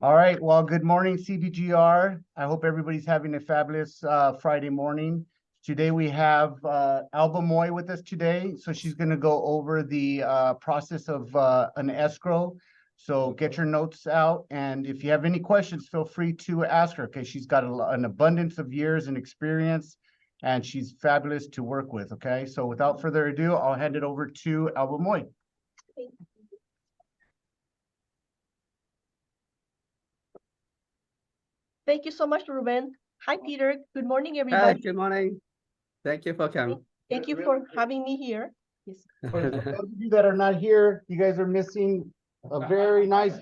All right. Well, good morning, CBGR. I hope everybody's having a fabulous Friday morning. Today we have Alba Moy with us today. So she's going to go over the process of an escrow. So get your notes out. And if you have any questions, feel free to ask her because she's got an abundance of years and experience and she's fabulous to work with. Okay. So without further ado, I'll hand it over to Alba Moy. Thank you so much, Ruben. Hi, Peter. Good morning, Hi, everybody. good morning. Thank you for coming. Thank you for having me here. Yes. For those of you that are not here, you guys are missing a very nice.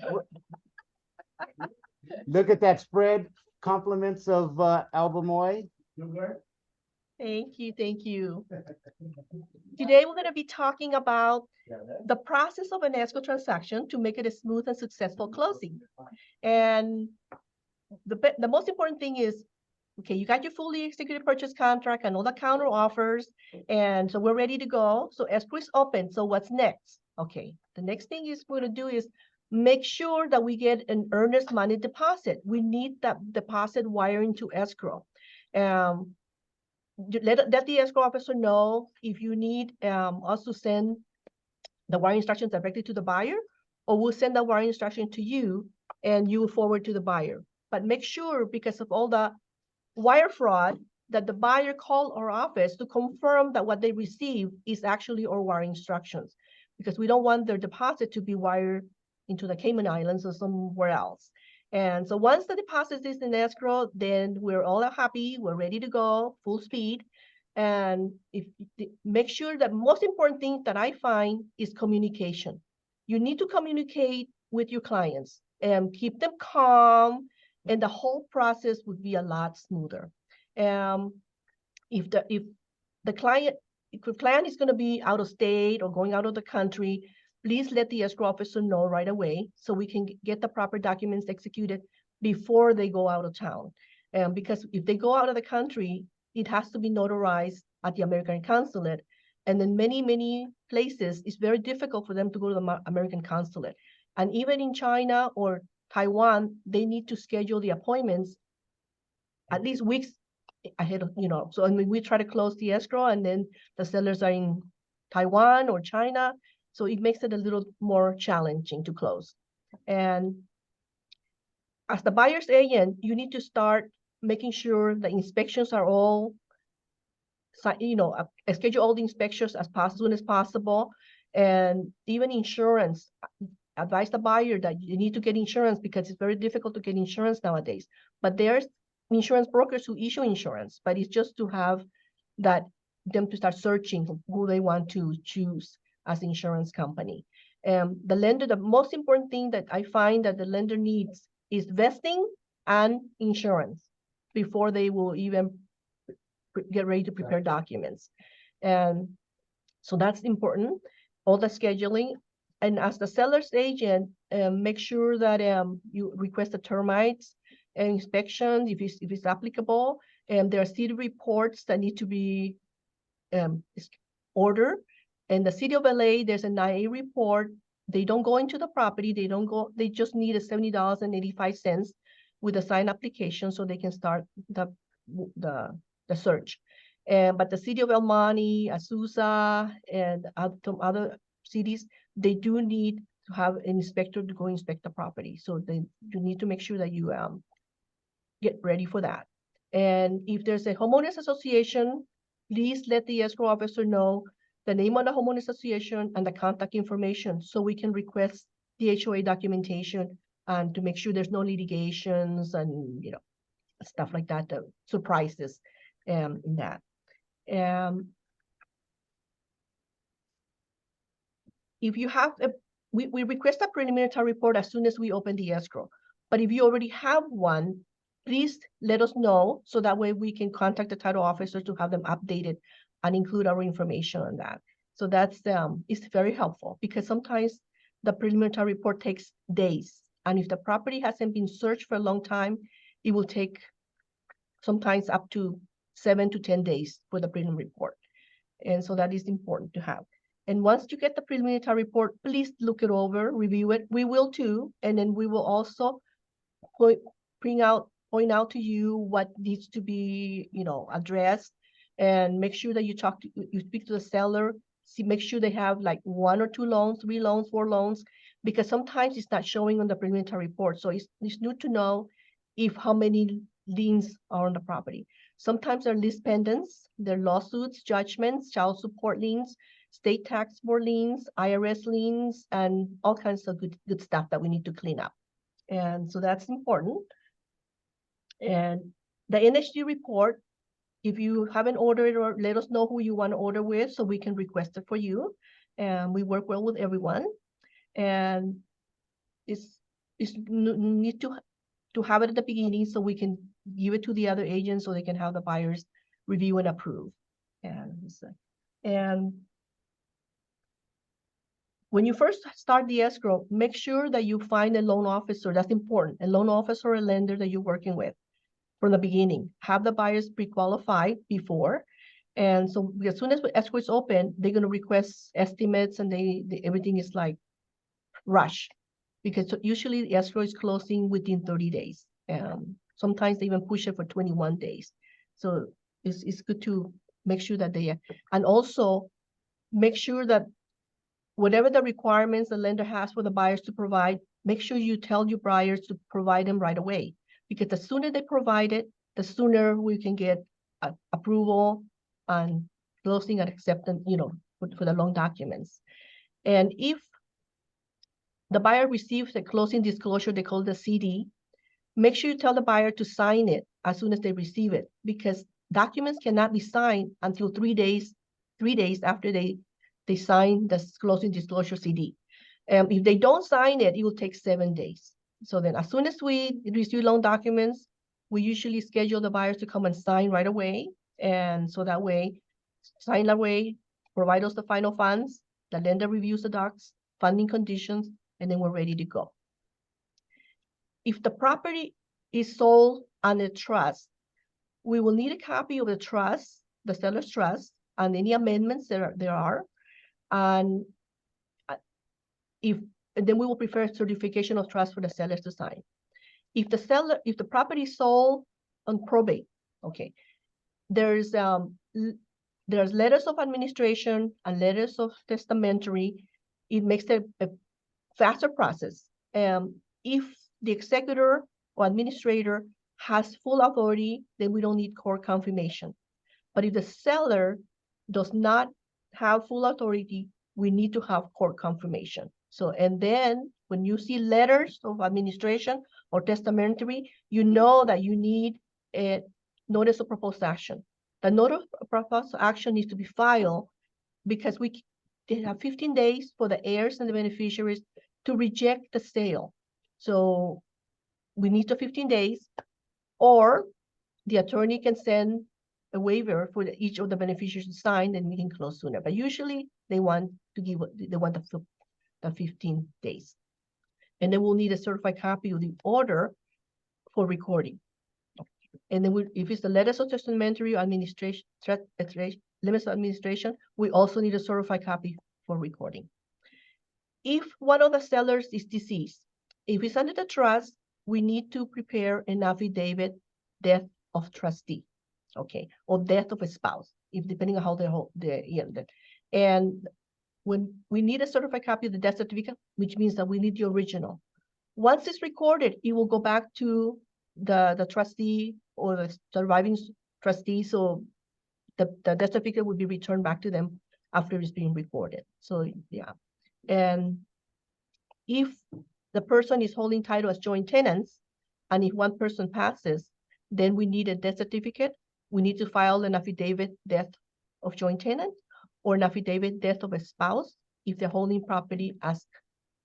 Look at that spread. Compliments of Alba Moy. Thank you. Thank you. Today, we're going to be talking about the process of an escrow transaction to make it a smooth and successful closing. And the most important thing is, okay, you got your fully executed purchase contract and all the counter offers, and so we're ready to go. So escrow is open. So what's next? Okay, the next thing is we're going to do is make sure that we get an earnest money deposit. We need that deposit wiring to escrow. Let the escrow officer know if you need us to send the wiring instructions directly to the buyer, or we'll send the wiring instruction to you and you will forward to the buyer. But make sure, because of all the wire fraud, that the buyer call our office to confirm that what they receive is actually our wiring instructions, because we don't want their deposit to be wired into the Cayman Islands or somewhere else. And so once the deposit is in escrow, then we're all happy, we're ready to go, full speed. And make sure that most important thing that I find is communication. You need to communicate with your clients and keep them calm, and the whole process would be a lot smoother. If the client is going to be out of state or going out of the country, please let the escrow officer know right away so we can get the proper documents executed before they go out of town. Because if they go out of the country, it has to be notarized at the American consulate. And in many places, it's very difficult for them to go to the American consulate. And even in China or Taiwan, they need to schedule the appointments at least weeks ahead of, so I mean, we try to close the escrow and then the sellers are in Taiwan or China. So it makes it a little more challenging to close. And as the buyer's agent, you need to start making sure the inspections are all, schedule all the inspections as soon as possible. And even insurance, advise the buyer that you need to get insurance because it's very difficult to get insurance nowadays. But there's insurance brokers who issue insurance, but it's just to have them to start searching who they want to choose as insurance company. The most important thing that I find that the lender needs is vesting and insurance before they will even get ready to prepare documents. And so that's important, all the scheduling. And as the seller's agent, make sure that you request the termites and inspections if it's applicable. And there are city reports that need to be ordered. In the city of LA, there's an IA report. They don't go into the property. They just need a $70.85 with a signed application so they can start the search. But the city of El Monte, Azusa, and some other cities, they do need to have an inspector to go inspect the property. So you need to make sure that you get ready for that. And if there's a homeowners association, please let the escrow officer know the name of the homeowners association and the contact information so we can request the HOA documentation and to make sure there's no litigations and stuff like that, surprises in that. If you have we request a preliminary report as soon as we open the escrow. But if you already have one, please let us know so that way we can contact the title officer to have them updated and include our information on that. So that's it's very helpful because sometimes the preliminary report takes days. And if the property hasn't been searched for a long time, it will take sometimes up to 7 to 10 days for the preliminary report. And so that is important to have. And once you get the preliminary report, please look it over, review it. We will too. And then we will also point out to you what needs to be, addressed, and make sure that you speak to the seller. Make sure they have like 1 or 2 loans, 3 loans, 4 loans, because sometimes it's not showing on the preliminary report. So it's good to know how many liens are on the property. Sometimes they're lease pendants, they're lawsuits, judgments, child support liens, state tax board liens, IRS liens, and all kinds of good stuff that we need to clean up. And so that's important. And the NHD report, if you haven't ordered, or let us know who you want to order with so we can request it for you. And we work well with everyone. And it's need to have it at the beginning so we can give it to the other agents so they can have the buyers review and approve. And when you first start the escrow, make sure that you find a loan officer. That's important. A loan officer or a lender that you're working with from the beginning. Have the buyers pre-qualified before. And so as soon as escrow is open, they're going to request estimates, and everything is like rush, because usually the escrow is closing within 30 days. Sometimes they even push it for 21 days. So it's good to make sure that and also make sure that whatever the requirements the lender has for the buyers to provide, make sure you tell your buyers to provide them right away. Because the sooner they provide it, the sooner we can get approval and closing and acceptance, for the loan documents. And if the buyer receives a closing disclosure, they call the CD, make sure you tell the buyer to sign it as soon as they receive it, because documents cannot be signed until 3 days after they sign the closing disclosure CD. If they don't sign it, it will take 7 days. So then as soon as we receive loan documents, we usually schedule the buyers to come and sign right away. And so that way, sign that way, provide us the final funds, the lender reviews the docs, funding conditions, and then we're ready to go. If the property is sold on a trust, we will need a copy of the trust, the seller's trust, and any amendments there are. And then we will prepare a certification of trust for the sellers to sign. If the property is sold on probate, okay, there's letters of administration and letters of testamentary. It makes a faster process. If the executor or administrator has full authority, then we don't need court confirmation. But if the seller does not have full authority, we need to have court confirmation. So, and then when you see letters of administration or testamentary, you know that you need a notice of proposed action. The notice of proposed action needs to be filed because they have 15 days for the heirs and the beneficiaries to reject the sale. So we need the 15 days, or the attorney can send a waiver for each of the beneficiaries to sign, and we can close sooner. But usually they want the 15 days. And then we'll need a certified copy of the order for recording. And then if it's the letters of testamentary administration, limits of administration, we also need a certified copy for recording. If one of the sellers is deceased, if it's under the trust, we need to prepare an affidavit, death of trustee, okay, or death of a spouse, depending on how and when we need a certified copy of the death certificate, which means that we need the original. Once it's recorded, it will go back to the trustee or the surviving trustee. So the death certificate will be returned back to them after it's being recorded. So yeah. And if the person is holding title as joint tenants, and if one person passes, then we need a death certificate. We need to file an affidavit death of joint tenant, or an affidavit death of a spouse if they're holding property as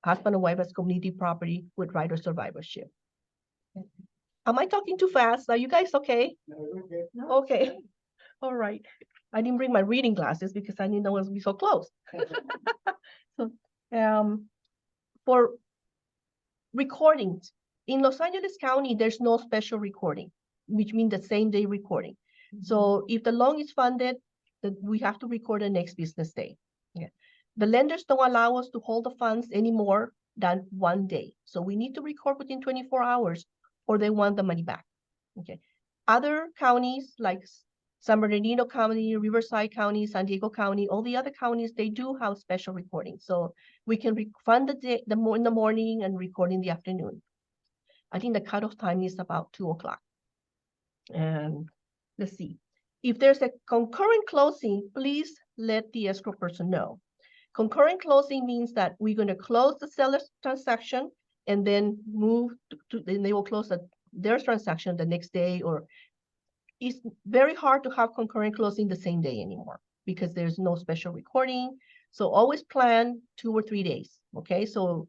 husband and wife as community property with right of survivorship. Am I talking too fast? Are you guys okay? No, okay. All right. I didn't bring my reading glasses because I didn't know it would be so close. So, for recordings, in Los Angeles County, there's no special recording, which means the same day recording. Mm-hmm. So if the loan is funded, then we have to record the next business day. Yeah. The lenders don't allow us to hold the funds any more than 1 day. So we need to record within 24 hours or they want the money back. Okay. Other counties like San Bernardino County, Riverside County, San Diego County, all the other counties, they do have special recording. So we can refund the day, in the morning and record in the afternoon. I think the cutoff time is about 2 o'clock. And let's see. If there's a concurrent closing, please let the escrow person know. Concurrent closing means that we're going to close the seller's transaction and then move then they will close their transaction the next day, or it's very hard to have concurrent closing the same day anymore because there's no special recording. So always plan 2 or 3 days, okay? So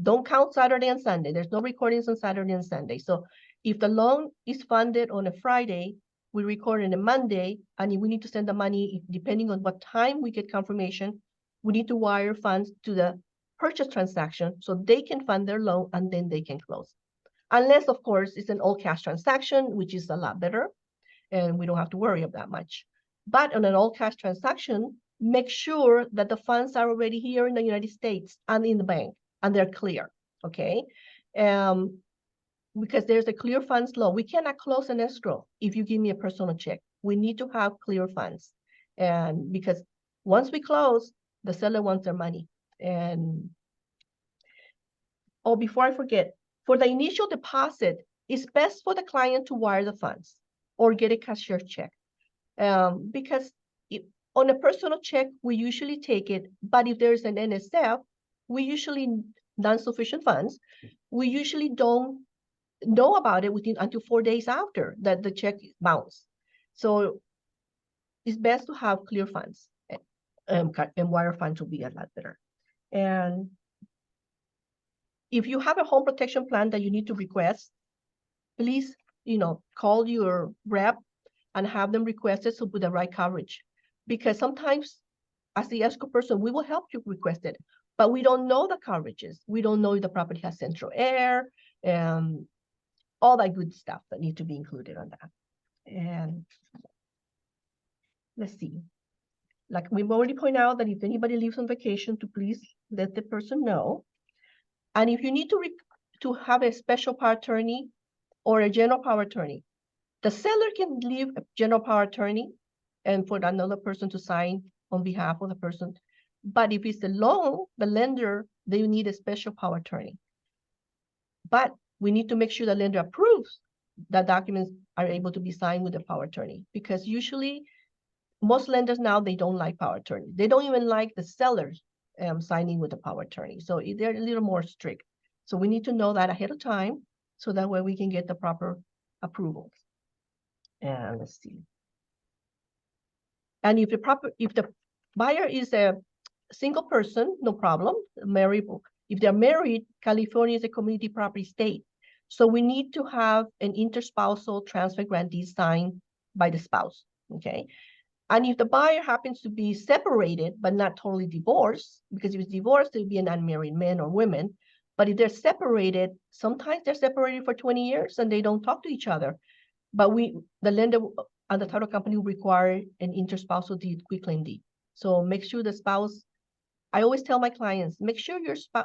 don't count Saturday and Sunday. There's no recordings on Saturday and Sunday. So if the loan is funded on a Friday, we record on a Monday, and if we need to send the money, depending on what time we get confirmation, we need to wire funds to the purchase transaction so they can fund their loan and then they can close. Unless, of course, it's an all cash transaction, which is a lot better, and we don't have to worry about that much. But on an all cash transaction, make sure that the funds are already here in the United States and in the bank, and they're clear, okay? Because there's a clear funds law. We cannot close an escrow if you give me a personal check. We need to have clear funds. And because once we close, the seller wants their money. And, oh, before I forget, for the initial deposit, it's best for the client to wire the funds or get a cashier check. Because on a personal check, we usually take it, but if there's an NSF, we usually non-sufficient funds, we usually don't know about it until 4 days after that the check bounced. So it's best to have clear funds, and wire funds will be a lot better. And if you have a home protection plan that you need to request, please, call your rep and have them request it so with the right coverage. Because sometimes as the escrow person, we will help you request it, but we don't know the coverages. We don't know if the property has central air, and all that good stuff that need to be included on that. And let's see. Like we've already pointed out that if anybody leaves on vacation, to please let the person know. And if you need to have a special power attorney or a general power attorney, the seller can leave a general power attorney and for another person to sign on behalf of the person. But if it's a loan, the lender, they need a special power attorney. But we need to make sure the lender approves that documents are able to be signed with the power attorney, because usually most lenders now, they don't like power attorney. They don't even like the sellers signing with the power attorney. So they're a little more strict. So we need to know that ahead of time so that way we can get the proper approvals. And let's see. And if the buyer is a single person, no problem. Married, if they're married, California is a community property state. So we need to have an interspousal transfer grantee signed by the spouse, okay? And if the buyer happens to be separated, but not totally divorced, because if it's divorced, it would be an unmarried man or women. But if they're separated, sometimes they're separated for 20 years and they don't talk to each other. But the lender and the title company will require an interspousal deed, quitclaim deed. So make sure the spouse, I always tell my clients, make sure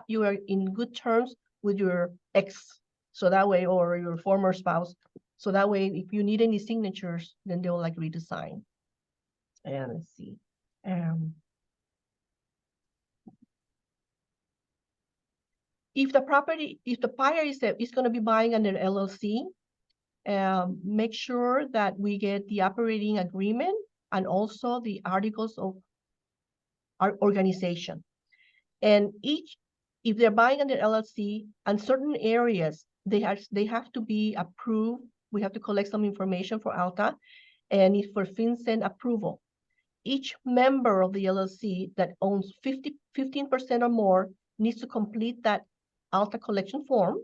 you are in good terms with your ex, so that way, or your former spouse. So that way, if you need any signatures, then they will agree to sign. And let's see. If the buyer is going to be buying under LLC, make sure that we get the operating agreement and also the articles of our organization. And if they're buying under LLC and certain areas, they have to be approved. We have to collect some information for ALTA, and it's for FinCEN approval. Each member of the LLC that owns 15% or more needs to complete that ALTA collection form.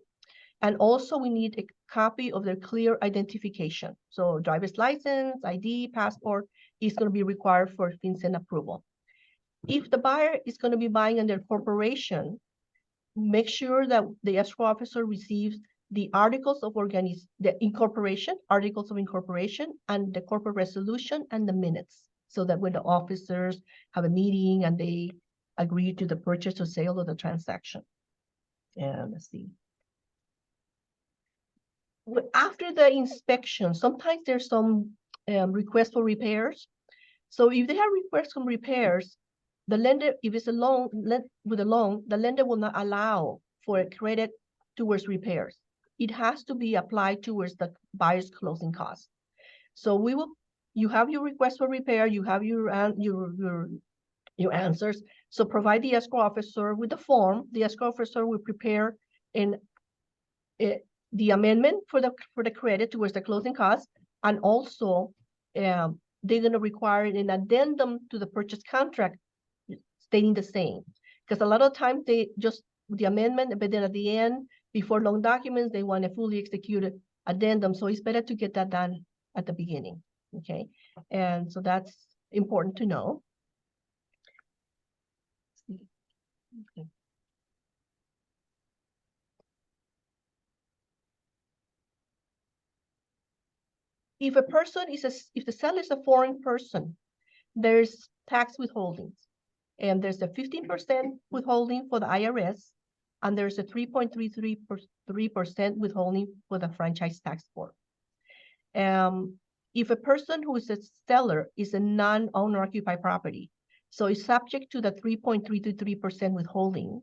And also we need a copy of their clear identification. So driver's license, ID, passport is going to be required for FinCEN approval. If the buyer is going to be buying under corporation, make sure that the escrow officer receives the articles of incorporation, articles of incorporation, and the corporate resolution and the minutes, so that when the officers have a meeting and they agree to the purchase or sale of the transaction. And let's see. after the inspection, sometimes there's some request for repairs. So if they have requests for repairs, the lender, if it's a loan, with a loan, the lender will not allow for a credit towards repairs. It has to be applied towards the buyer's closing costs. So you have your request for repair, you have your answers. So provide the escrow officer with the form. The escrow officer will prepare the amendment for the credit towards the closing costs, and also they're going to require an addendum to the purchase contract stating the same. Because a lot of times they just the amendment, but then at the end, before loan documents, they want a fully executed addendum. So it's better to get that done at the beginning. Okay, and so that's important to know. Okay. If a person if the seller is a foreign person, there's tax withholdings, and there's a 15% withholding for the IRS, and there's a 3.33% withholding for the franchise tax board. If a person who is a seller is a non-owner occupied property, so it's subject to the 3.323% withholding,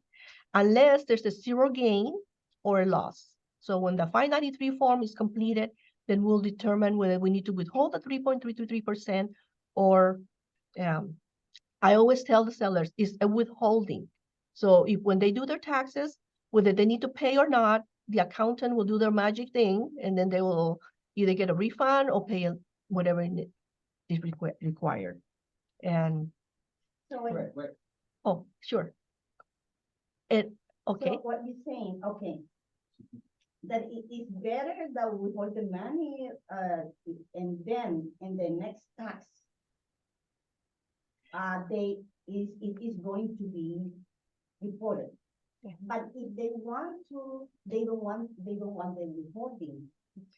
unless there's a zero gain or a loss. So when the 593 form is completed, then we'll determine whether we need to withhold the 3.323% or I always tell the sellers it's a withholding. So if when they do their taxes, whether they need to pay or not, the accountant will do their magic thing, and then they will either get a refund or pay whatever is required. And So Wait. oh, sure. Okay. So what you're saying, okay, that it is better that we hold the money, and then in the next tax, it is going to be reported. Yeah. But if they want to, they don't want the withholding,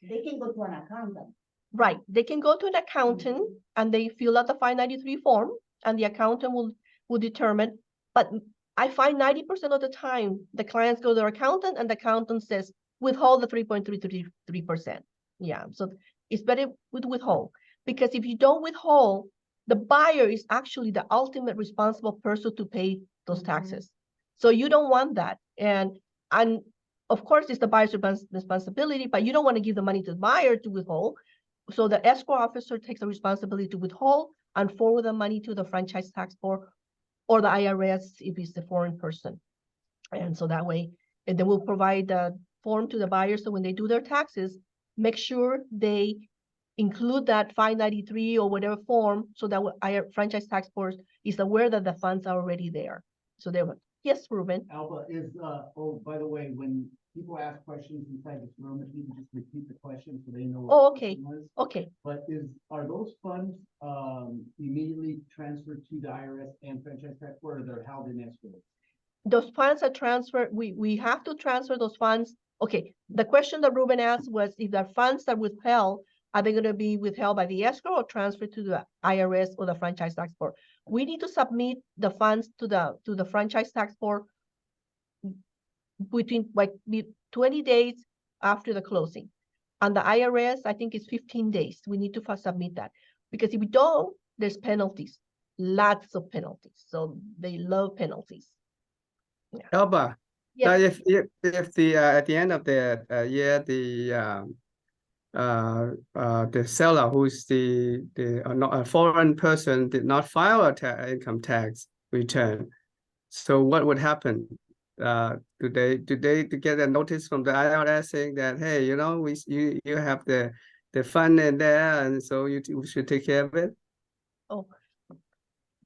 they can go to an accountant. Right. They can go to an accountant and they fill out the 593 form, and the accountant will determine. But I find 90% of the time the clients go to their accountant and the accountant says withhold the 3.333%. Yeah. So it's better with withhold, because if you don't withhold, the buyer is actually the ultimate responsible person to pay those taxes. So you don't want that. And of course, it's the buyer's responsibility, but you don't want to give the money to the buyer to withhold. So the escrow officer takes the responsibility to withhold and forward the money to the franchise tax board or the IRS if it's the foreign person. And so that way, and then we'll provide the form to the buyer. So when they do their taxes, make sure they include that 593 or whatever form, so that our franchise tax board is aware that the funds are already there. So they were, yes, Ruben. Alba is, oh, by the way, when people ask questions inside this room, if you can just repeat the question so they know. what Oh, the okay. question was. Okay. But are those funds, immediately transferred to the IRS and franchise tax board, or they're held in escrow? Those funds are transferred. We have to transfer those funds. Okay. The question that Ruben asked was if the funds are withheld, are they going to be withheld by the escrow or transferred to the IRS or the franchise tax board? We need to submit the funds to the franchise tax board between 20 days after the closing. And the IRS, I think it's 15 days. We need to submit that, because if we don't, there's penalties, lots of penalties. So they love penalties. Yeah. Elba, Yes. if the at the end of the year the seller who's not a foreign person did not file a income tax return, so what would happen? Do they get a notice from the IRS saying that, hey, you know, you have the fund in there, and so you should take care of it? Oh,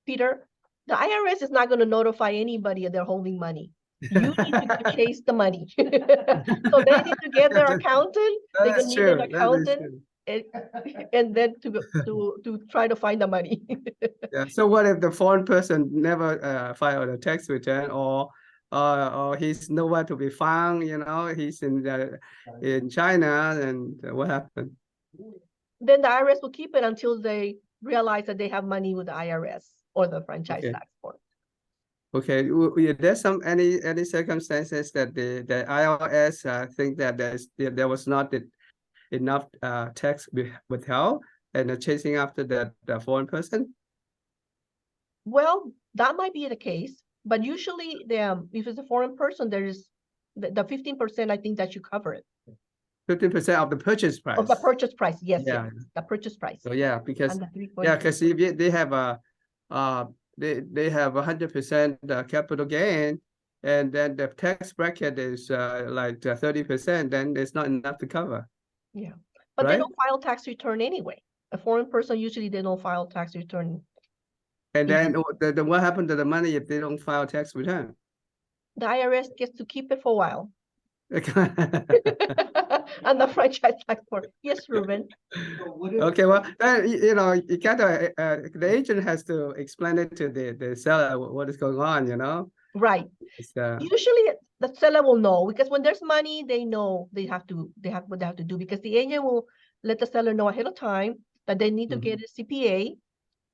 Peter, the IRS is not going to notify anybody that they're holding money. You need to go chase the money. So they need to get their accountant. They're going to need an accountant, and then to try to find the money. Yeah. So what if the foreign person never filed a tax return, or he's nowhere to be found? You know, he's in China, and what happened? Then the IRS will keep it until they realize that they have money with the IRS or the franchise tax board. Okay, there's any circumstances that the IRS think that there was not enough tax withheld and chasing after that foreign person? Well, that might be the case, but usually if it's a foreign person, there is the 15%, I think that should cover it. 15% of the purchase price. Of the purchase price, yes, Yeah. yes, the purchase price. So yeah, because And the 3.2. yeah, because if they have a they have 100% capital gain, and then the tax bracket is like 30%, then it's not enough to cover. Yeah, but they Right? don't file tax return anyway. A foreign person, usually they don't file tax return. And Yeah. then what happened to the money if they don't file tax return? The IRS gets to keep it for a while. And the franchise tax board. Yes, Ruben. Okay, well, then you know, you gotta the agent has to explain it to the seller what is going on, you know. Right. It's, Usually the seller will know, because when there's money, they know they have what they have to do, because the agent will let the seller know ahead of time that they need to get a CPA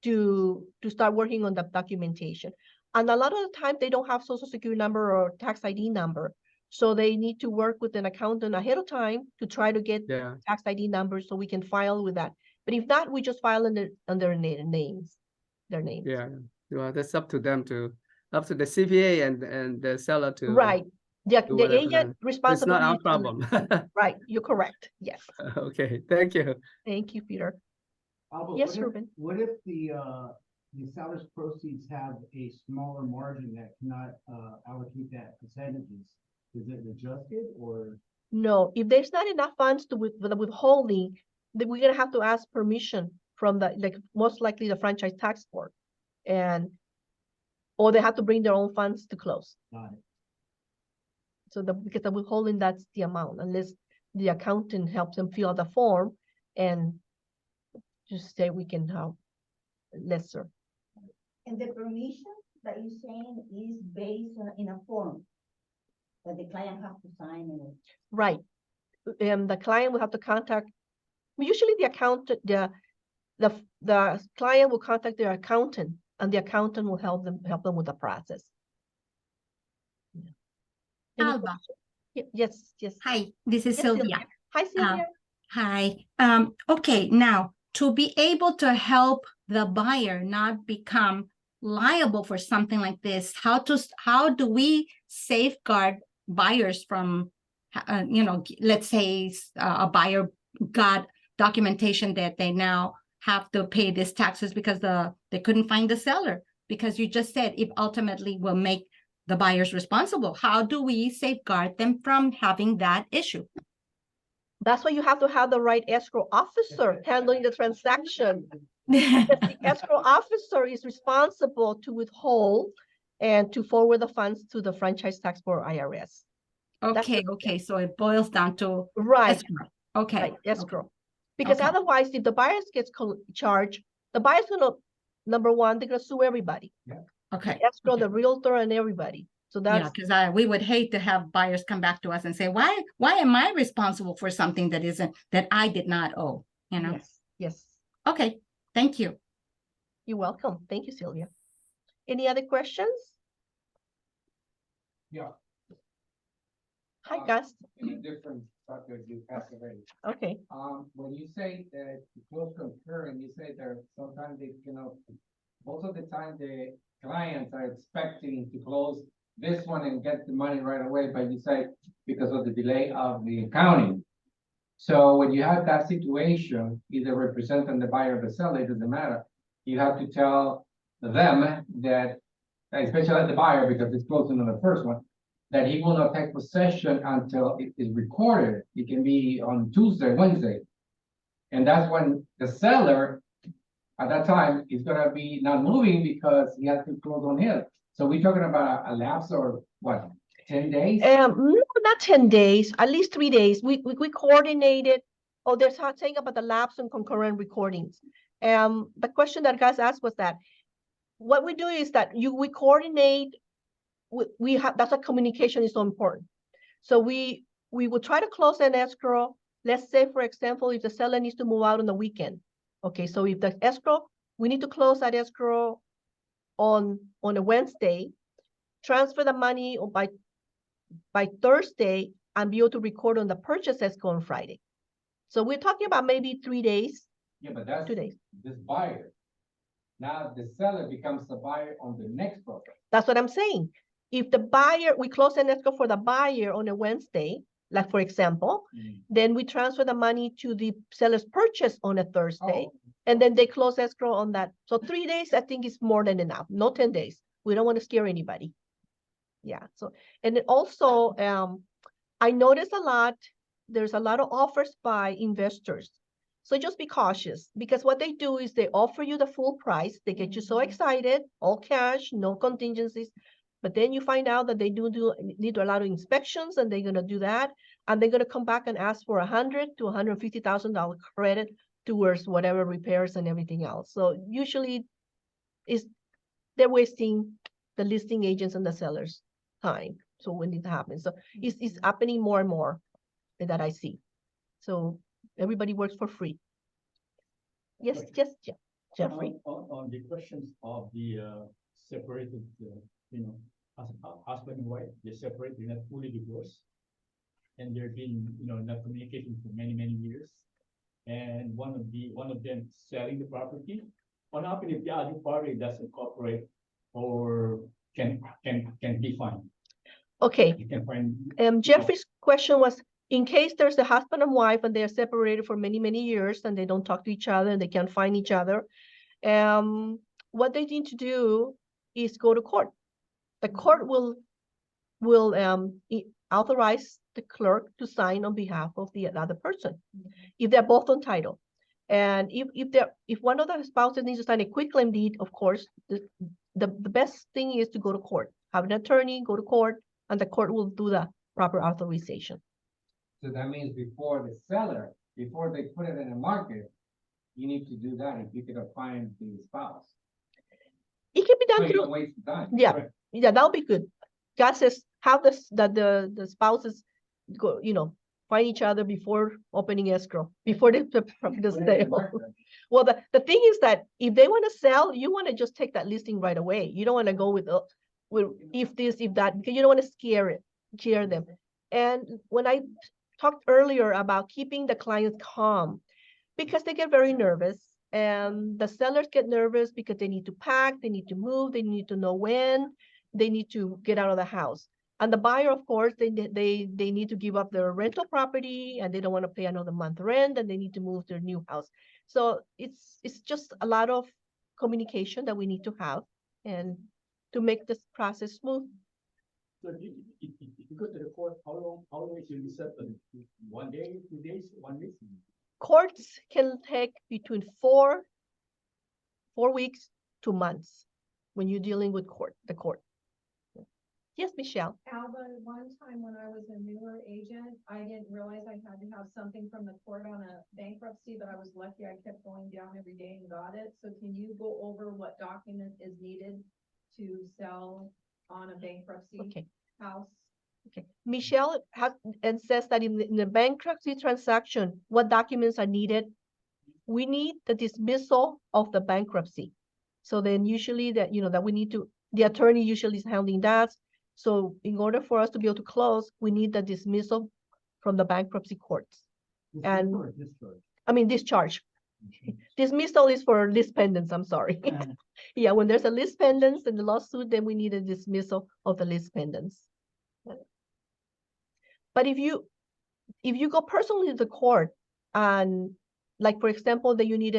to start working on the documentation. And a lot of the time they don't have social security number or tax ID number. So they need to work with an accountant ahead of time to try to get yeah, tax ID numbers so we can file with that. But if not, we just file under their names. yeah. Well, that's up to them up to the CPA and the seller to Right. do The whatever agent It's responsibility. not our is on the- problem. Right, you're correct. Yes. Okay, thank you. Thank you, Peter. Alba, Yes, what if- Ruben. What if the seller's proceeds have a smaller margin that cannot allocate that percentages? Is it adjusted or? No, if there's not enough funds to the withholding, then we're gonna have to ask permission from most likely the franchise tax board. Or they have to bring their own funds to close. Got it. So because the withholding, that's the amount, unless the accountant helps them fill out the form and just say we can have lesser. And the permission that you're saying is based on, in a form that the client has to sign and. Right. The client will have to contact, usually the accountant, the client will contact their accountant, and the accountant will help them with the process. Yeah. Any Alba. question? Yes, yes. Hi, this is Yes, Sylvia. Hi, Sylvia. Hi. Okay, now to be able to help the buyer not become liable for something like this, how do we safeguard buyers from, let's say a buyer got documentation that they now have to pay these taxes because they couldn't find the seller, because you just said it ultimately will make the buyers responsible. How do we safeguard them from having that issue? That's why you have to have the right escrow officer handling the transaction. The escrow officer is responsible to withhold and to forward the funds to the franchise tax board IRS. Okay, so it boils down to Right, escrow. Okay. right, escrow. Because Okay. otherwise, if the buyers gets charged, the buyer's gonna, number one, they're gonna sue everybody. Okay. Escrow, okay. the realtor, and everybody. So Yeah, that's, because we would hate to have buyers come back to us and say, why am I responsible for something that I did not owe? You know? yes, yes. Okay, thank you. You're welcome. Thank you, Sylvia. Any other questions? Yeah. Hi, Gus. In a different subject you passed already. Okay. When you say that the close concurrent, you say that sometimes they, most of the time the clients are expecting to close this one and get the money right away, but you say because of the delay of the accounting. So when you have that situation, either representing the buyer or the seller, it doesn't matter. You have to tell them that, especially the buyer, because it's closing on the first one, that he will not take possession until it is recorded. It can be on Tuesday, Wednesday. And that's when the seller, at that time, is gonna be not moving because he has to close on him. So we're talking about a lapse or what, 10 days? No, not 10 days, at least 3 days. We coordinated. Oh, they're saying about the lapse and concurrent recordings. The question that guys asked was that what we do is that we coordinate. We have, that's why communication is so important. So we will try to close an escrow. Let's say, for example, if the seller needs to move out on the weekend. Okay, so if the escrow, we need to close that escrow on a Wednesday, transfer the money by Thursday, and be able to record on the purchase escrow on Friday. So we're talking about maybe 3 days, Yeah, but that's 2 days. this buyer. Now the seller becomes the buyer on the next property. That's what I'm saying. If the buyer, we close an escrow for the buyer on a Wednesday, like for example, then we transfer the money to the seller's purchase on a Thursday, Oh, and then they close escrow on that. So 3 days, I think is more than enough, no 10 days. We don't want to scare anybody. Yeah, so, and then also, I noticed there's a lot of offers by investors. So just be cautious, because what they do is they offer you the full price, they get you so excited, all cash, no contingencies. But then you find out that they need a lot of inspections, and they're gonna do that, and they're gonna come back and ask for $100,000 to $150,000 credit towards whatever repairs and everything else. So usually they're wasting the listing agents and the sellers' time. So when it happens, so it's happening more and more that I see. So everybody works for free. Yes, Okay. yes, Jeffrey. On the questions of the separated, husband and wife, they separate, they're not fully divorced. And they've been, not communicating for many, many years. And one of them selling the property. What happens if the other party doesn't cooperate or can be fined? Okay, You can find. Jeffrey's question was, in case there's a husband and wife and they're separated for many, many years and they don't talk to each other and they can't find each other, what they need to do is go to court. The court will authorize the clerk to sign on behalf of the other person, if they're both on title. And if one of the spouses needs to sign a quitclaim deed, of course, the best thing is to go to court, have an attorney, go to court, and the court will do the proper authorization. so that means before they put it in the market, you need to do that if you could find the spouse. It can be So done you don't through, waste time. yeah, Correct. yeah, that'll be good. God says, have the spouses go, find each other before opening escrow, before the Put it in the sale. market. Well, the thing is that if they want to sell, you want to just take that listing right away. You don't want to go with if this, if that, because you don't want to scare them. And when I talked earlier about keeping the clients calm, because they get very nervous, and the sellers get nervous because they need to pack, they need to move, they need to know when, they need to get out of the house. And the buyer, of course, they need to give up their rental property, and they don't want to pay another month rent, and they need to move to their new house. So it's just a lot of communication that we need to have, and to make this process smooth. So if you go to the court, how long is your settlement? 1 day, 2 days, 1 week? Courts can take between 4 weeks to months when you're dealing with the court. Yes, Michelle. Alba, one time when I was a newer agent, I didn't realize I had to have something from the court on a bankruptcy, but I was lucky I kept going down every day and got it. So can you go over what document is needed to sell on a bankruptcy Okay. house? Okay, Michelle says that in the bankruptcy transaction, what documents are needed? We need the dismissal of the bankruptcy. So then usually that we need to, the attorney usually is handling that. So in order for us to be able to close, we need the dismissal from the bankruptcy courts. And I mean discharge. Dismissal is for lis pendens, I'm sorry. Yeah, when there's a lis pendens in the lawsuit, then we need a dismissal of the lis pendens. But if you go personally to the court, and like for example, that you need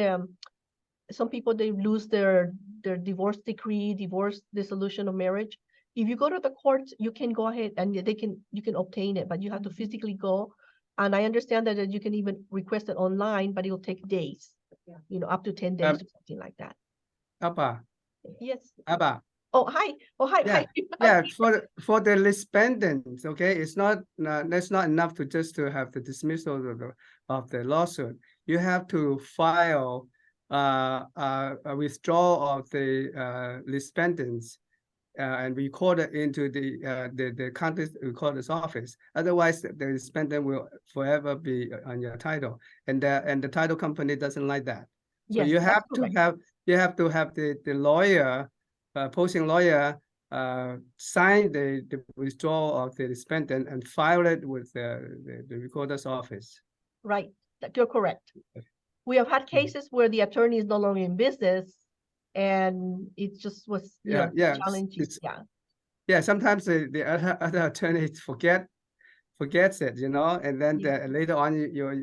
some people, they lose their divorce decree, divorce dissolution of marriage. If you go to the court, you can go ahead and you can obtain it, but you have to physically go. And I understand that you can even request it online, but it'll take days, up to 10 days or something like that. Abba, Yes. Abba. Oh, hi. Oh, hi. Yeah, Hi. yeah. For the list pendants, okay, it's not that's not enough to just to have the dismissal of the lawsuit. You have to file a withdrawal of the list pendants and record it into the county recorder's office. Otherwise, the list pendant will forever be on your title, and the title company doesn't like that. So Yes, you have that's to correct. have the lawyer. Posting lawyer sign the withdrawal of the pendant and file it with the recorder's office. Right. that you're correct. We have had cases where the attorney is no longer in business and it just was, you Yeah, know, yeah, challenging, it's- yeah. Yeah, sometimes the other attorneys forgets it, you know, and then later on,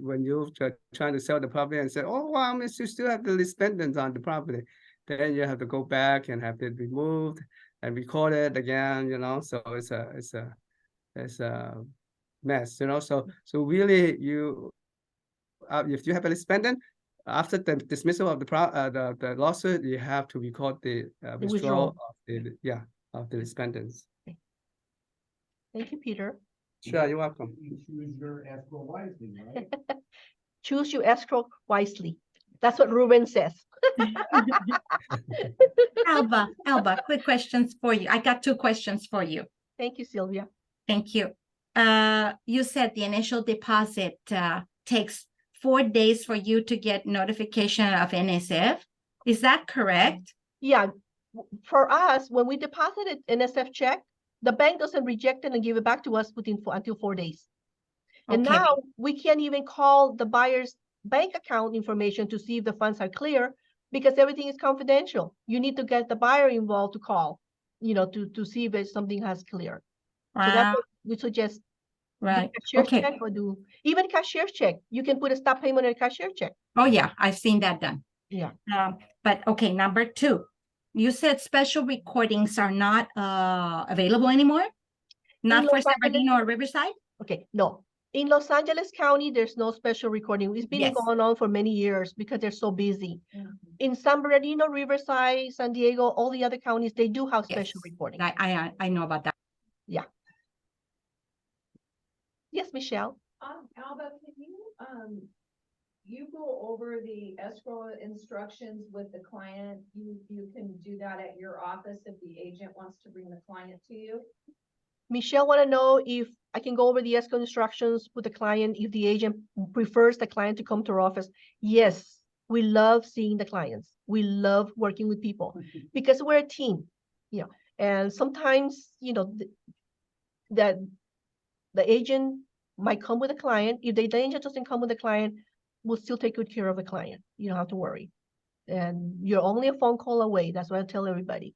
when you're trying to sell the property and say, oh, well, you still have the lease pendants on the property, then you have to go back and have it removed and record it again, you know, so it's a mess, you know, so really if you have a lease pendant, after the dismissal of the lawsuit, you have to record the withdrawal of the lease pendants. Thank you, Peter. Sure, you're welcome. Choose your escrow wisely, right? Choose your escrow wisely. That's what Ruben says. Alba, quick questions for you. I got 2 questions for you. Thank you, Sylvia. Thank you. You said the initial deposit takes 4 days for you to get notification of NSF. Is that correct? Yeah, for us, when we deposited NSF check, the bank doesn't reject it and give it back to us until 4 days. And Okay. now we can't even call the buyer's bank account information to see if the funds are clear because everything is confidential. You need to get the buyer involved to call, you know, to see if something has cleared. So that's Wow, what we suggest. Do right. cashier's Okay. check or do even cashier's check. You can put a stop payment on a cashier check. Oh, yeah, I've seen that done. Yeah. But okay, number 2, you said special recordings are not available anymore? Not for Los San Angeles- Bernardino or Riverside? Okay, no. In Los Angeles County, there's no special recording. It's been Yes. going on for many years because they're so busy. Mhm. In San Bernardino, Riverside, San Diego, all the other counties, they do have Yes, special recording. I know about that. Yes, Michelle? Alba, can you go over the escrow instructions with the client? You can do that at your office if the agent wants to bring the client to you? Michelle want to know if I can go over the escrow instructions with the client if the agent prefers the client to come to our office. Yes, we love seeing the clients. We love working with people because we're a team, you know, and sometimes, you know, the agent might come with a client. If the agent doesn't come with a client, we'll still take good care of the client. You don't have to worry. And you're only a phone call away. That's what I tell everybody.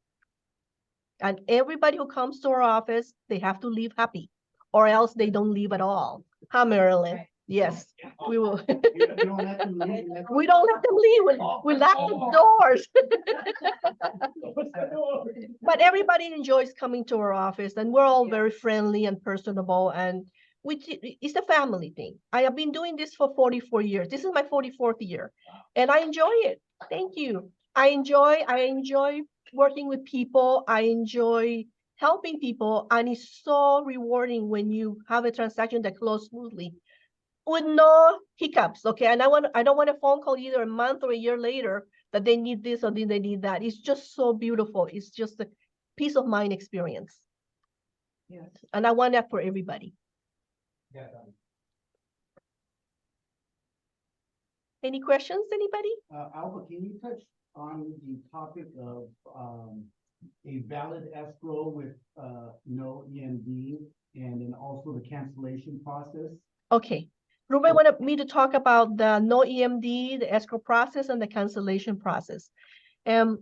And everybody who comes to our office, they have to leave happy or else they don't leave at all. Huh, Marilyn? Right. Yes, we will. You don't let them leave. We don't let them leave. We lock the doors. But everybody enjoys coming to our office and we're all very friendly and personable and it's a family thing. I have been doing this for 44 years. This is my 44th year and I enjoy it. Thank you. I enjoy working with people. I enjoy helping people and it's so rewarding when you have a transaction that closes smoothly with no hiccups, okay? And I don't want a phone call either a month or a year later that they need this or they need that. It's just so beautiful. It's just a peace of mind experience. Yes. And I want that for everybody. Yeah. Any questions, anybody? Alba, can you touch on the topic of, a valid escrow with, no EMD and then also the cancellation process? Okay. Ruben wanted me to talk about the no EMD, the escrow process and the cancellation process. Actually,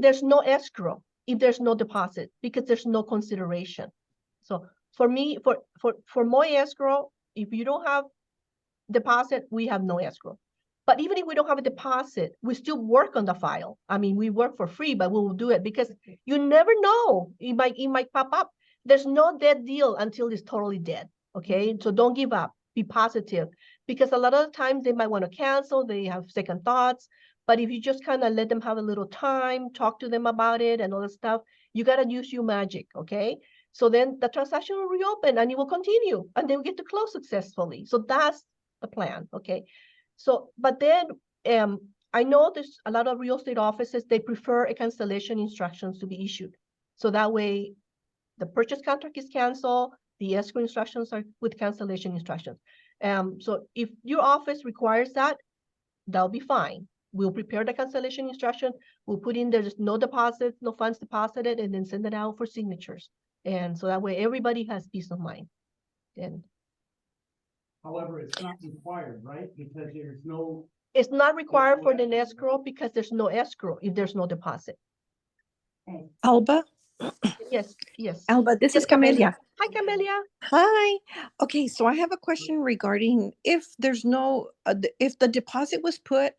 there's no escrow if there's no deposit because there's no consideration. So for me, for my escrow, if you don't have deposit, we have no escrow. But even if we don't have a deposit, we still work on the file. I mean, we work for free, but we will do it because you never know. It might pop up. There's no dead deal until it's totally dead. Okay, so don't give up. Be positive because a lot of times they might want to cancel. They have second thoughts. But if you just kind of let them have a little time, talk to them about it and all that stuff, you got to use your magic. Okay, so then the transaction will reopen and it will continue and they will get to close successfully. So that's the plan. Okay. So, but then I know there's a lot of real estate offices, they prefer a cancellation instructions to be issued. So that way the purchase contract is canceled, the escrow instructions are with cancellation instructions. So if your office requires that, that'll be fine. We'll prepare the cancellation instruction. We'll put in there's no deposit, no funds deposited, and then send it out for signatures. And so that way everybody has peace of mind. And However, it's not required, right? Because there's no. It's not required no for the escrow. escrow because there's no escrow if there's no deposit. Alba, Yes, yes. Alba, this Yes, is Camelia. Hi, Camelia. Hi. Okay, so I have a question regarding if there's no, if the deposit was put,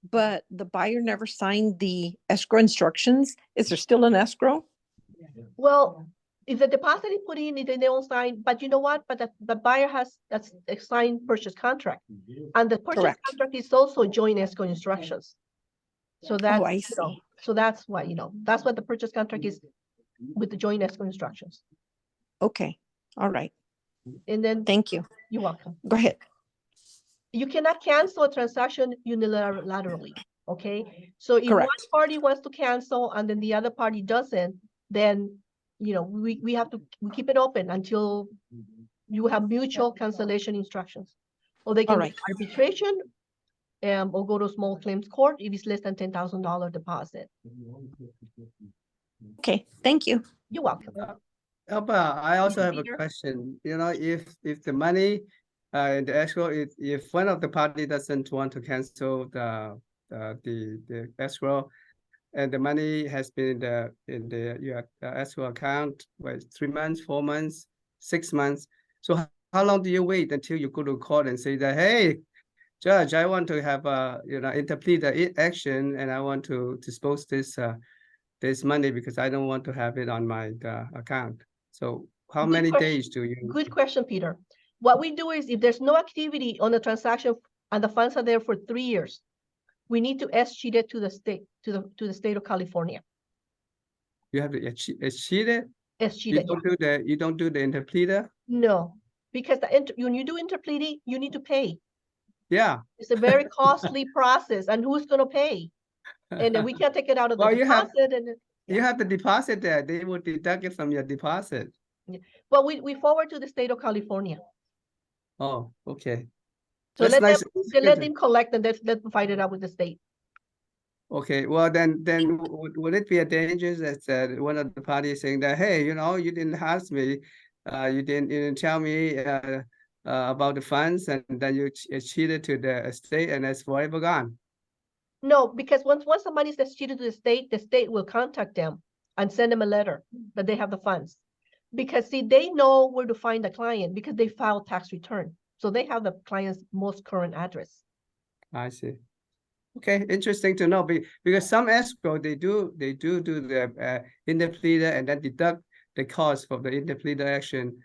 but the buyer never signed the escrow instructions, is there still an escrow? Well, if the deposit is put in, if they don't sign, but you know what? But the buyer has, that's a signed purchase contract. And the purchase Correct. contract is also joint escrow instructions. So that's, I you know, see. so that's why, you know, that's what the purchase contract is with the joint escrow instructions. Okay, all right. And then Thank you. you're welcome. Go ahead. You cannot cancel a transaction unilaterally, okay? So if one Correct. party wants to cancel and then the other party doesn't, then, you know, we have to, we keep it open until you have mutual cancellation instructions. Or they can All go right. to arbitration, or go to small claims court if it's less than $10,000 deposit. Okay, thank you. You're welcome. Alba, I also have a Peter? question. You know, if the money in the escrow, if one of the party doesn't want to cancel the escrow, and the money has been in the your escrow account for 3 months, 4 months, 6 months. So how long do you wait until you go to court and say that, hey, judge, I want to have interpret the action and I want to dispose this money because I don't want to have it on my account. So how Good many question. days do you? Good question, Peter. What we do is if there's no activity on the transaction and the funds are there for 3 years, we need to escheat it to the state, to the state of California. You have to achieve it. Escheat You it, yeah. don't do the interpleader. No, because when you do interpleading, you need to pay. Yeah. It's a very costly process, and who's gonna pay? And then we can't take it out of the Well, you have- deposit, and You have the deposit there. They will deduct it from your deposit. well, we forward to the state of California. Oh, okay. So That's let nice. them, It's they good let to- them collect and let them fight it out with the state. Okay, well, then would it be a danger that one of the parties saying that, hey, you know, you didn't ask me, you didn't tell me about the funds, and then you cheated to the state, and it's forever gone. No, because once the money is distributed to the state will contact them and send them a letter that they have the funds. Because see, they know where to find the client because they file tax return. So they have the client's most current address. I see. Okay, interesting to know because some escrow they do the interpleader and then deduct the cost of the interpleader action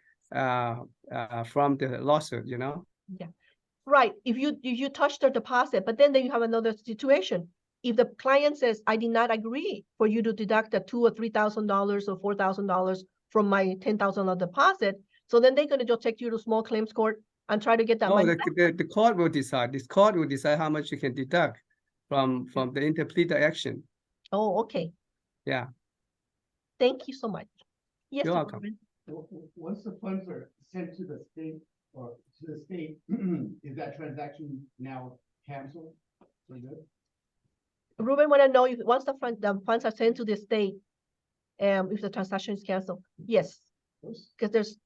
from the lawsuit, you know. Right, if you touch their deposit, but then you have another situation. If the client says, I did not agree for you to deduct the $2,000 or $3,000 or $4,000 from my $10,000 deposit, so then they're gonna just take you to small claims court and try to get that No, money. the court will decide. This court will decide how much you can deduct from the interpleader action. Oh, okay. Yeah. Thank you so much. Yes, You're Mr. welcome. Rubin. Once the funds are sent to the state or to the state, is that transaction now canceled? We're good? Ruben wanna know if once the funds are sent to the state, if the transaction is canceled. Yes, because there's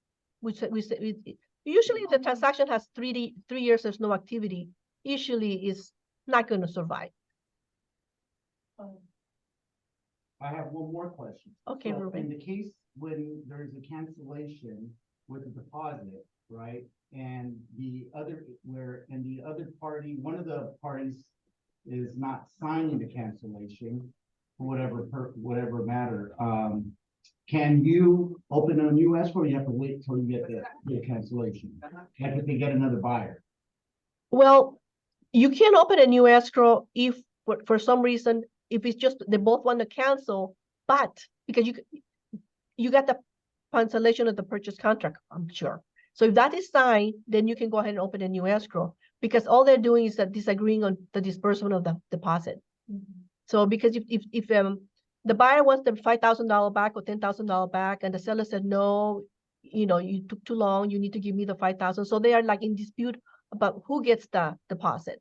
usually if the transaction has 3 years, there's no activity. Usually is not going to survive. I have one more question. Okay, So Ruben. in the case when there's a cancellation with a deposit, right? And the other party, one of the parties is not signing the cancellation for whatever matter, can you open a new escrow or you have to wait till you get the cancellation? Like if they get another buyer? Well, you can open a new escrow if for some reason, if it's just they both want to cancel, but because you got the cancellation of the purchase contract, I'm sure. So if that is signed, then you can go ahead and open a new escrow because all they're doing is that disagreeing on the disbursement of the deposit. So because if the buyer wants the $5,000 back or $10,000 back, and the seller said no, you know, you took too long, you need to give me the 5,000. So they are like in dispute about who gets the deposit.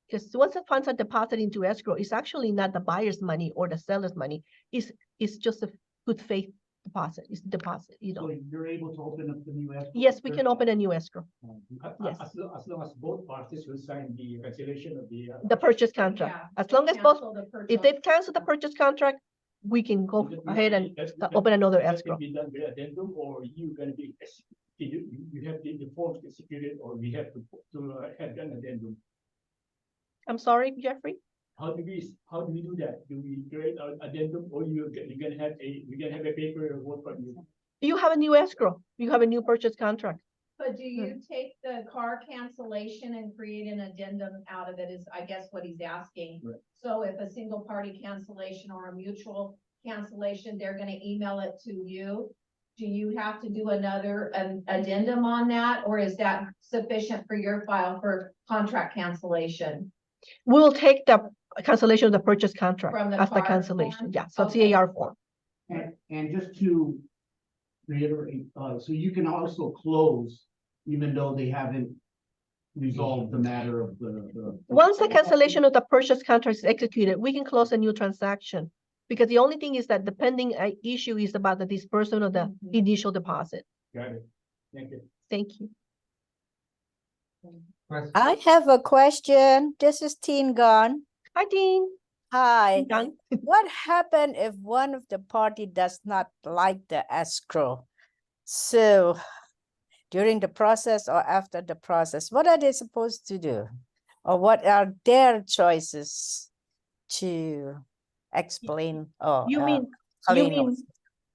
Because once the funds are deposited into escrow, it's actually not the buyer's money or the seller's money. It's just a good faith deposit, is deposit, you know. So you're able to open up the new escrow? Yes, we can open a new escrow, Yes. As long as both parties will sign the cancellation of the. the purchase contract. Yeah, As long as both, cancel the if purchase. they've canceled the purchase contract, we can go ahead and open another escrow. Be done by addendum, or you gonna be, you have the forms executed, or we have to have an addendum. I'm sorry, Jeffrey? How do we do that? Do we create an addendum, or you're gonna have a paper or what from you? You have a new escrow, you have a new purchase contract. But do you take the car cancellation and create an addendum out of it is, I guess, what he's asking. Right. So if a single party cancellation or a mutual cancellation, they're gonna email it to you. Do you have to do an addendum on that, or is that sufficient for your file for contract cancellation? We'll take the cancellation of the purchase contract From the as the CAR cancellation, form? yeah, so Okay. CAR form. And just to reiterate, so you can also close even though they haven't resolved the matter of the. Once the cancellation of the purchase contract is executed, we can close a new transaction. Because the only thing is that the pending issue is about the disbursement of the Mhm. initial deposit. Got it. Thank you. Thank you. I have a question. This is Teen Gun. Hi, Dean. Hi. Done. What happened if one of the party does not like the escrow? So during the process or after the process, what are they supposed to do? Or what are their choices to explain or You mean, clean up?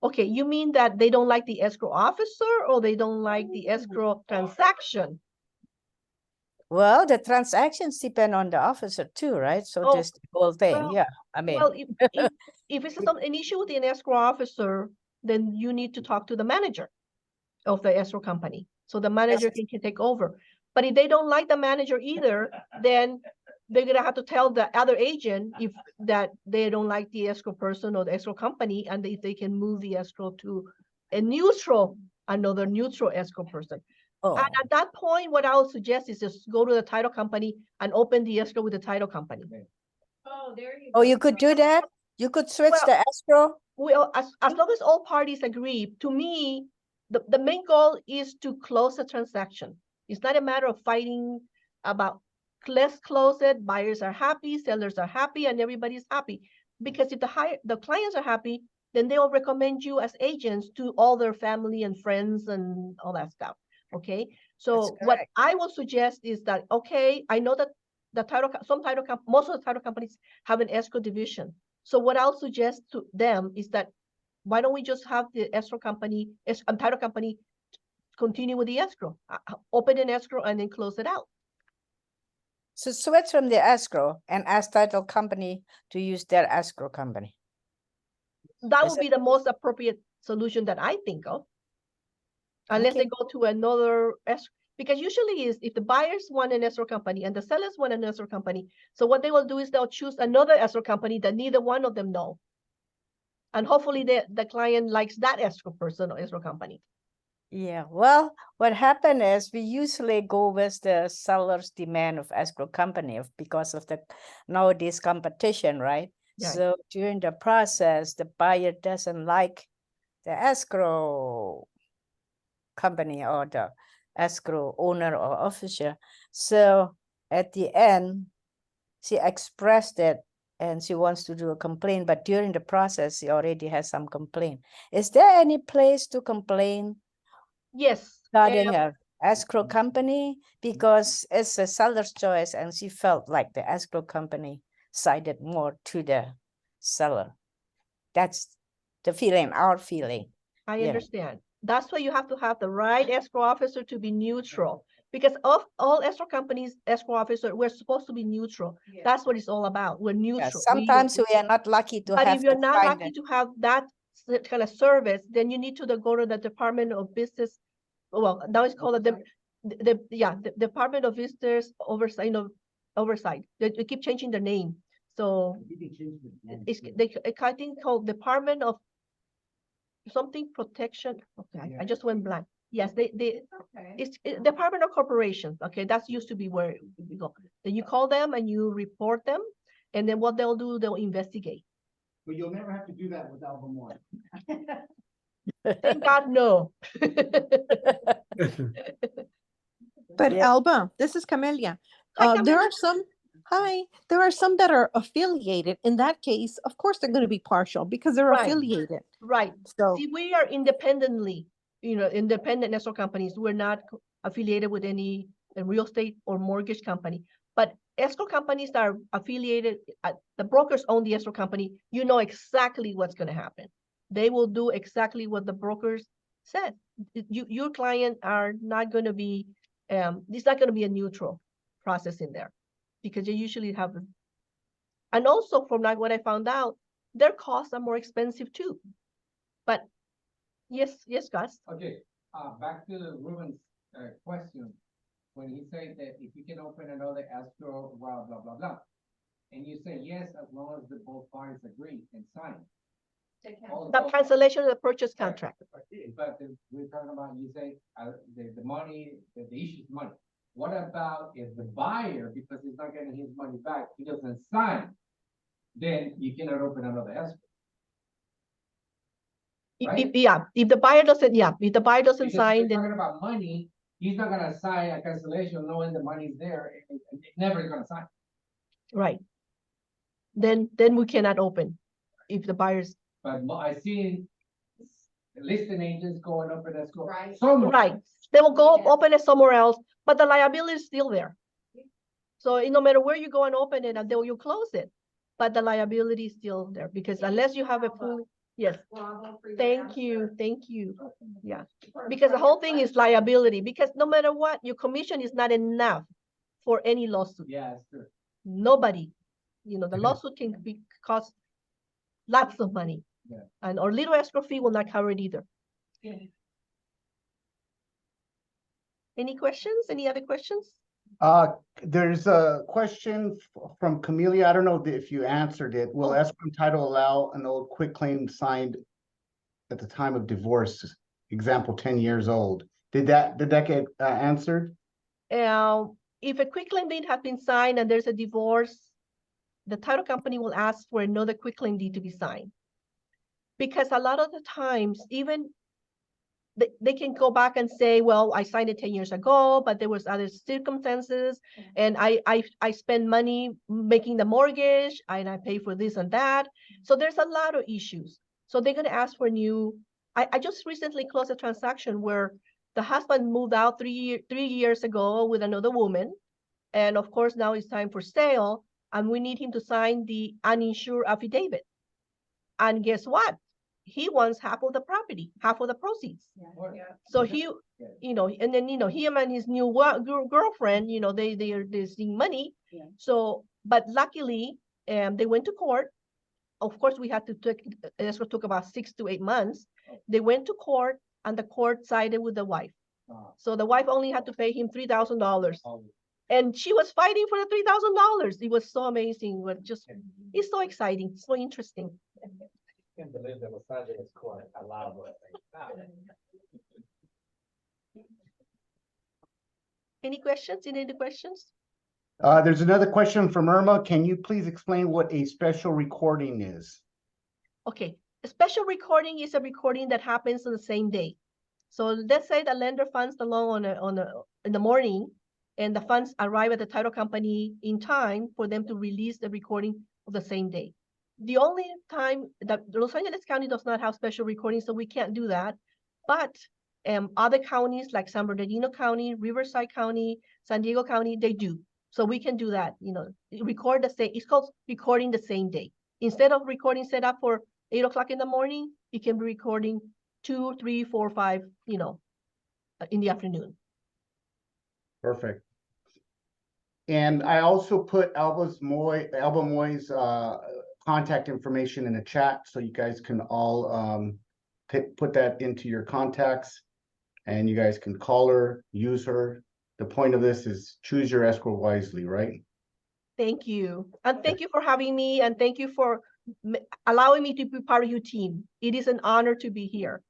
okay, you mean that they don't like the escrow officer or they don't like the escrow transaction? Well, the transactions depend on the officer too, right? So Oh, this whole thing, well, yeah. I mean, Well, if it's an issue with an escrow officer, then you need to talk to the manager of the escrow company. So the manager can take over. But if they don't like the manager either, then they're gonna have to tell the other agent if that they don't like the escrow person or the escrow company, and if they can move the escrow to another neutral escrow person. oh, And at that point, what I would suggest is just go to the title company and open the escrow with the title company. Oh, there you oh, go. you could do that? You could switch Well, the escrow? Well, as long as all parties agree, to me, the main goal is to close the transaction. It's not a matter of fighting about, let's close it, buyers are happy, sellers are happy, and everybody's happy. Because if the clients are happy, then they will recommend you as agents to all their family and friends and all that stuff, okay? So what correct. I will suggest is that, okay, I know that most of the title companies have an escrow division. So what I'll suggest to them is that, why don't we just have the escrow company, title company continue with the escrow, open an escrow and then close it out. So switch from the escrow and ask title company to use their escrow company. That Is would be the most appropriate solution that I think of. Unless Okay. they go to another escrow, because usually is if the buyers want an escrow company and the sellers want an escrow company, so what they will do is they'll choose another escrow company that neither one of them know. And hopefully the client likes that escrow person or escrow company. Yeah, well, what happened is we usually go with the seller's demand of escrow company because of the nowadays competition, right? Right. So during the process, the buyer doesn't like the escrow company or the escrow owner or officer. So at the end, she expressed it and she wants to do a complaint, but during the process, she already has some complaint. Is there any place to complain Yes. regarding a escrow company? Because it's a seller's choice and she felt like the escrow company sided more to the seller. That's the feeling, our feeling. I Yeah. understand. That's why you have to have the right escrow officer to be neutral. Because of all escrow companies, escrow officer, we're supposed to be neutral. Yeah. That's what it's all about. We're Yeah, neutral. sometimes we are not lucky to But have if you're to not find lucky it. to have that kind of service, then you need to go to the Department of Business. Well, now it's called the Department of Visitors Oversight. They keep changing the name. So You can change the- it's I think called Department of something protection. Okay, I just went blank. Yes, they Okay. it's Department of Corporations. Okay, that's used to be where we go. Then you call them and you report them, and then what they'll do, they'll investigate. But you'll never have to do that with Albemarle. Thank God, no. But Yeah. Alba, this is Camelia. Hi, There Camelia. are some, hi, there are some that are affiliated. In that case, of course, they're going to be partial because they're Right. affiliated. Right. So, See, we are independently, independent escrow companies. We're not affiliated with any real estate or mortgage company. But escrow companies that are affiliated, the brokers own the escrow company, you know exactly what's going to happen. They will do exactly what the brokers said. Your client are not going to be, it's not going to be a neutral process in there because you usually have, and also from like what I found out, their costs are more expensive too. But yes, Gus. Okay, back to Ruben's, question. When he said that if you can open another escrow, blah, blah, blah, blah. And you say yes, as long as the both parties agree and sign. The cancellation of the purchase contract. But we're talking about, you say, the money, the issue is money. What about if the buyer, because he's not getting his money back, he doesn't sign? Then you cannot open another escrow. Right? If the buyer doesn't, if the buyer doesn't Because sign, we're then talking about money, he's not gonna sign a cancellation knowing the money's there, and never gonna sign. right. Then we cannot open if the buyers, But I seen listing agents going up in escrow. Right. Somewhere. right. They will go open it somewhere else, but the liability is still there. So no matter where you go and open it, until you close it, but the liability is still there because unless you have a full, yes. Bravo for your Thank you, answer. thank you. Yeah, because the whole thing is liability, because no matter what, your commission is not enough for any lawsuit. Yeah, it's true. Nobody, the lawsuit can cost lots of money. Yeah. And our little escrow fee will not cover it either. Any questions? Any other questions? There's a question from Camelia. I don't know if you answered it. Will Oh. escrow title allow an old quitclaim signed at the time of divorce? Example, 10 years old. Did that get answered? If a quitclaim deed has been signed and there's a divorce, the title company will ask for another quitclaim deed to be signed. Because a lot of the times, even they can go back and say, well, I signed it 10 years ago, but there was other circumstances, and I spend money making the mortgage, and I pay for this and that. So there's a lot of issues. So they're gonna ask for new. I just recently closed a transaction where the husband moved out 3 years ago with another woman, and of course now it's time for sale, and we need him to sign the uninsured affidavit. And guess what? He wants half of the property, half of the proceeds. Yeah. So he, and then, him and his new girlfriend, they're seeing money. Yeah. So, but luckily, they went to court. Of course, we had to take, this took about 6 to 8 months. They went to court and the court sided with the wife. So the wife only had to pay him $3,000. And she was fighting for the $3,000. It was so amazing. It's so exciting, so interesting. Can't believe the Los Angeles court allowed Any questions? Any other questions? There's another question from Irma. Can you please explain what a special recording is? Okay, a special recording is a recording that happens on the same day. So let's say the lender funds the loan in the morning, and the funds arrive at the title company in time for them to release the recording of the same day. The only time that Los Angeles County does not have special recordings, so we can't do that. But other counties like San Bernardino County, Riverside County, San Diego County, they do. So we can do that, record the same, it's called recording the same day. Instead of recording set up for 8 o'clock in the morning, you can be recording 2, 3, 4, 5, in the afternoon. Perfect. And I also put Alba Moy's contact information in the chat, so you guys can all put that into your contacts, and you guys can call her, use her. The point of this is choose your escrow wisely, right? Thank you. And thank you for having me, and thank you for allowing me to be part of your team. It is an honor to be here.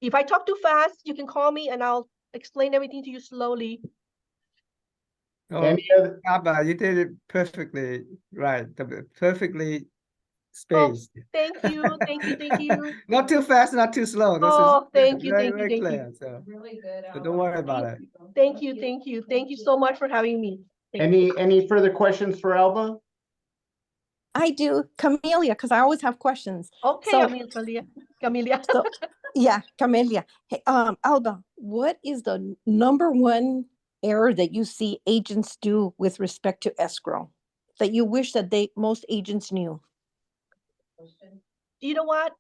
If I talk too fast, you can call me and I'll explain everything to you slowly. Oh, Any other? Abba, you did it perfectly right. Perfectly space. Thank you, thank you, thank you. Not too fast, not too slow. This Oh, is thank you, very, thank you, very thank you. clear. So, Really good. so don't worry about it. Thank you, thank you. Thank you so much for having me. Thank you. Any further questions for Alba? I do, Camelia, because I always have questions. Okay, So- Camelia, Camelia. So, yeah, Camelia. Hey, Alba, what is the number one error that you see agents do with respect to escrow that you wish that most agents knew? You know what?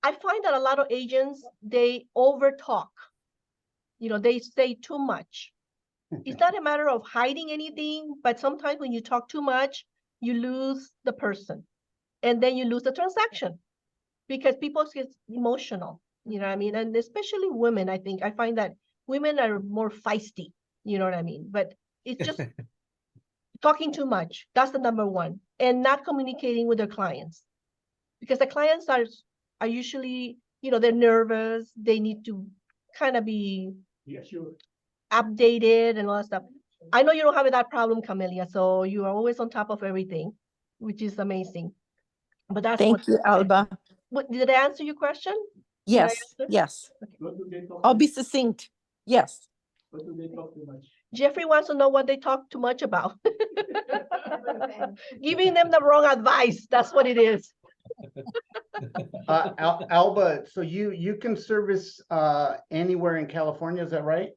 I find that a lot of agents, they over talk. You know, they say too much. It's not a matter of hiding anything, but sometimes when you talk too much, you lose the person and then you lose the transaction because people get emotional, you know what I mean? And especially women, I think, I find that women are more feisty, you know what I mean? But it's just talking too much. That's the number one. And not communicating with their clients because the clients are usually, you know, they're nervous. They need to kind of be Yeah, sure. updated and all that stuff. I know you don't have that problem, Camelia, so you are always on top of everything, which is amazing. But that's Thank you, Alba. Did I answer your question? Did I Yes, answer? yes. What do they talk? I'll be succinct. Yes. What do they talk too much? Jeffrey wants to know what they talk too much about. Giving them the wrong advice. That's what it is. Alba, so you can service anywhere in California, is that right?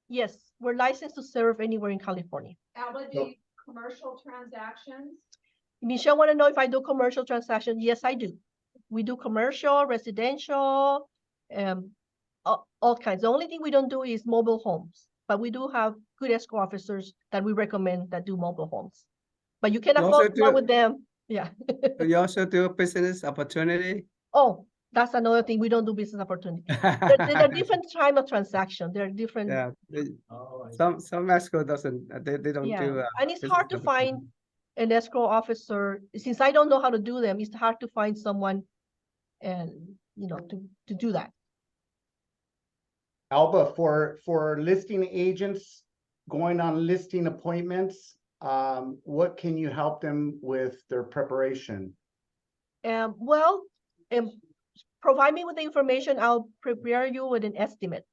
Yes, we're licensed to serve anywhere in California. Alba, do No. you commercial transactions? Michelle want to know if I do commercial transactions. Yes, I do. We do commercial, residential, all kinds. The only thing we don't do is mobile homes, but we do have good escrow officers that we recommend that do mobile homes. But you cannot You fall also in love do- with them. Yeah. You also do business opportunity. Oh, that's another thing. We don't do business opportunity. There's a different type of transaction. There are different. Yeah, Oh, I see. some escrow doesn't, they don't Yeah, do. and it's business hard to opportunity. find an escrow officer. Since I don't know how to do them, it's hard to find someone and, you know, to do that. Alba, for listing agents going on listing appointments, what can you help them with their preparation? Well, provide me with the information. I'll prepare you with an estimate.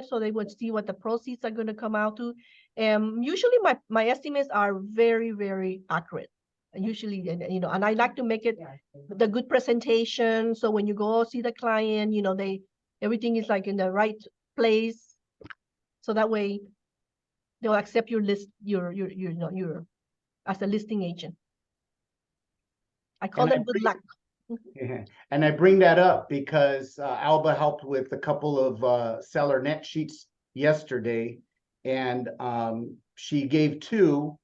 So they would see what the proceeds are going to come out to. Usually my estimates are very, very accurate. Usually, you know, and I like to make it the good presentation. So when you go see the client, you know, everything is like in the right place. So that way they'll accept your list, your as a listing agent. I call And I them good luck. Yeah, and I bring that up because Alba helped with a couple of seller net sheets yesterday, and she gave two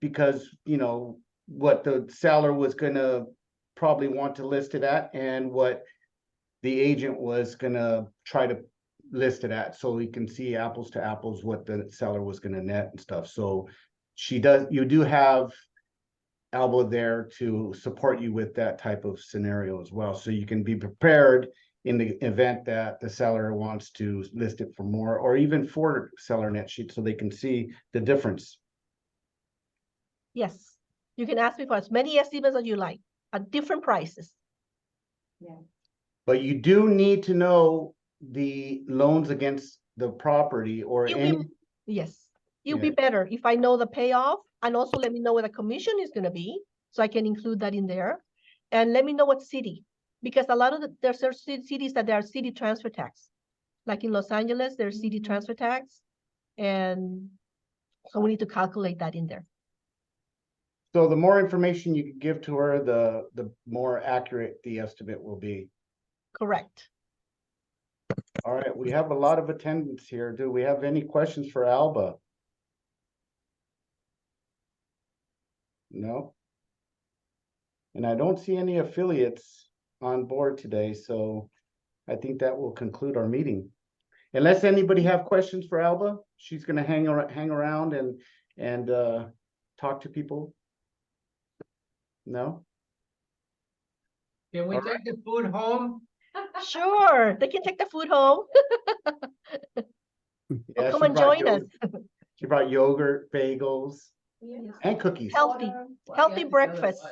because, you know, what the seller was gonna probably want to list it at and what the agent was gonna try to list it at, so we can see apples to apples what the seller was gonna net and stuff. So you do have Alba there to support you with that type of scenario as well. So you can be prepared in the event that the seller wants to list it for more or even for seller net sheet so they can see the difference. Yes, you can ask me for as many estimates as you like at different prices. But you do need to know the loans against the property or It'll any. be, yes, it'll be Yeah. better if I know the payoff and also let me know what the commission is going to be, so I can include that in there. And let me know what city, because a lot of there's cities that there are city transfer tax. Like in Los Angeles, there's city transfer tax. And so we need to calculate that in there. So the more information you can give to her, the more accurate the estimate will be. Correct. All right, we have a lot of attendance here. Do we have any questions for Alba? No? And I don't see any affiliates on board today, so I think that will conclude our meeting. Unless anybody have questions for Alba, she's gonna hang around and talk to people. No? Can we take the food home? Sure, they can take the food home. Yeah, Come she and brought join us. She brought yogurt, bagels. And cookies. Healthy, healthy breakfast.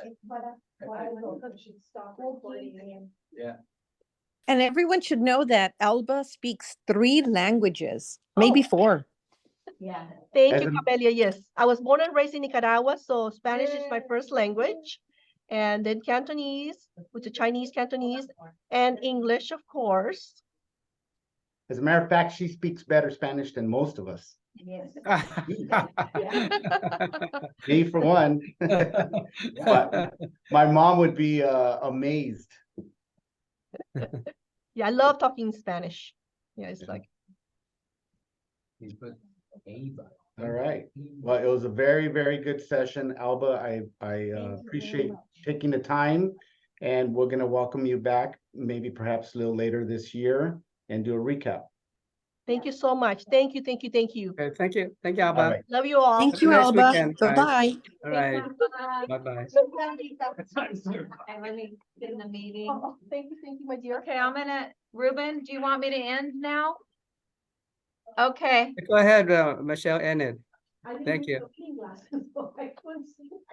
And everyone should know that Alba speaks 3 languages, maybe Oh. 4. Yeah. Thank As you, an- Camelia. Yes, I was born and raised in Nicaragua, so Spanish is my first language. And then Cantonese, which is Chinese Cantonese, and English, of course. As a matter of fact, she speaks better Spanish than most of us. Yes. Me for one. But my mom would be amazed. Yeah, I love talking Spanish. Yeah, it's like, All right. Well, it was a very, very good session, Alba. I very appreciate much. taking the time. And we're gonna welcome you back, maybe perhaps a little later this year, and do a recap. thank you so much. Thank you, thank you, thank you. Okay, thank you, All Alba. right. Love you all. Thank Have a you, nice Alba. weekend, guys. Bye-bye. All right, bye-bye. And let me get in the meeting. Oh, thank you, my dear. Okay, I'm gonna, Ruben, do you want me to end now? Okay. Go ahead, Michelle, end it. Thank you. Glasses, so I couldn't see.